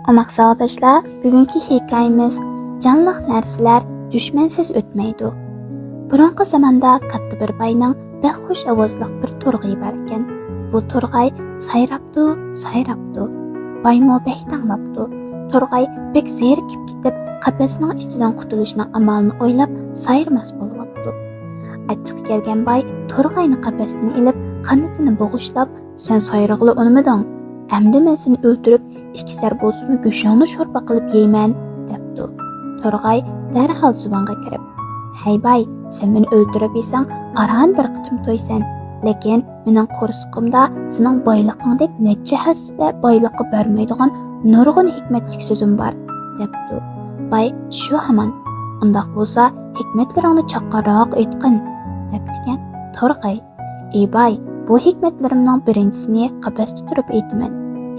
Omaq savodoshlar, bugungi hikoyamiz jonliq narsalar dushmansiz o'tmaydi. Burungi zamonda katta bir bayning baxush ovozliq bir to'rg'ay bor ekan. Bu to'rg'ay sayrabdi. Baymo bek tanglabdi. To'rg'ay bek zerikib ketib, qafasning ichidan qutulishning amalini o'ylab sayrmas bo'lyapti. Achchiq kelgan bay to'rg'ayni qafasdan ilib, qanotini bo'g'ishlab, "Sen sayrig'li unmiding? Әмді мен сені өлтіріп, ikisar bo'lsinmi go'shingni sho'rpa qilib yeyman" debdi. To'rg'ay darhol zuvonga kirib, "Hey bay, sen meni o'ltirib yesang, aran bir qitim to'ysan. Lekin mening qo'rsqimda sening boyliqingdek necha hassida boyliqqa bermaydigan nurg'un hikmatlik so'zim bor" debdi. Bay "Shu hamon. Undaq bo'lsa, hikmatlaringni chaqqaroq aytqin" debdigan. To'rg'ay "Ey bay, bu hikmatlarimning birinchisini qafasda turib aytaman.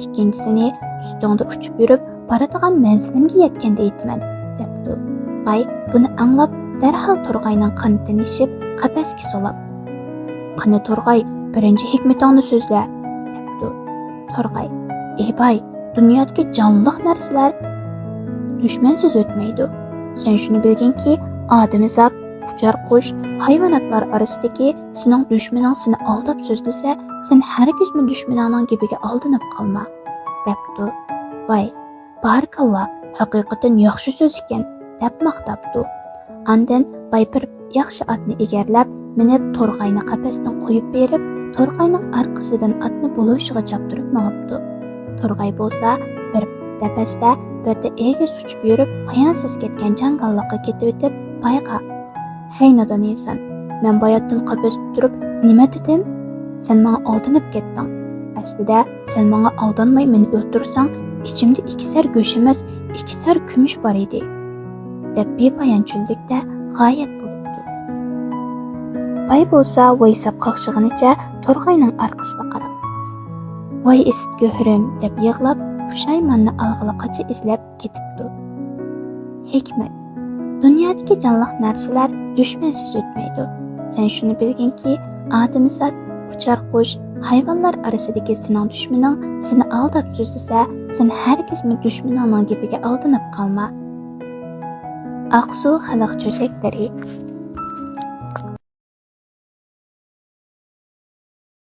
İkincisini üstünde uçup yürüp baradigan manzilimga yetganda aytaman" debdi. Bay buni anglab darhol To'rg'ayning qanotini ishib qafasga solib, "Qani To'rg'ay, birinchi hikmatingni so'zla" debdi. To'rg'ay "Ey bay, dunyodagi jonliq narsalar dushmansiz o'tmaydi. Sen shuni bilginki, odamzod, uchar qush, hayvonotlar orasidagi sening dushmaning seni aldab so'zlasa, sen hargizmi dushmaningning gapiga aldanib qolma" debdi. Vay, barakalloh, haqiqatan yaxshi so'z ekan deb maqtabdi. Andan bay bir yaxshi otni egarlab, minib To'rg'ayni qafasdan qo'yib berib, To'rg'ayning orqasidan otni bo'lishiga choptirib maqibdi. To'rg'ay bo'lsa bir dapasda, birda egiz uchib yurib, poyansiz ketgan jangalliqqa ketib o'tib, bayga "Hey nodon inson, men bayotdan qafasda turib nima dedim? Sen menga aldanib ketding. Aslida sen menga aldanmay meni o'ltirsang, ichimda ikisar go'sh emas, ikisar kumush bor edi" deb bepoyanchilikda g'oyat bo'libdi. Bay bo'lsa voysab qaqshig'inicha To'rg'ayning orqasiga qarab, "Voy esit go'hrim" deb yig'lab, pushaymonni alg'iliqacha izlab ketibdi. Hikmat: dunyodagi jonliq narsalar dushmansiz o'tmaydi. Sen shuni bilginki, odamzod, uchar qush, hayvonlar orasidagi sening dushmaning seni aldab so'zlasa, sen hargizmi dushmaningning gapiga aldanib qolma. Aqsu xalq cho'chaklari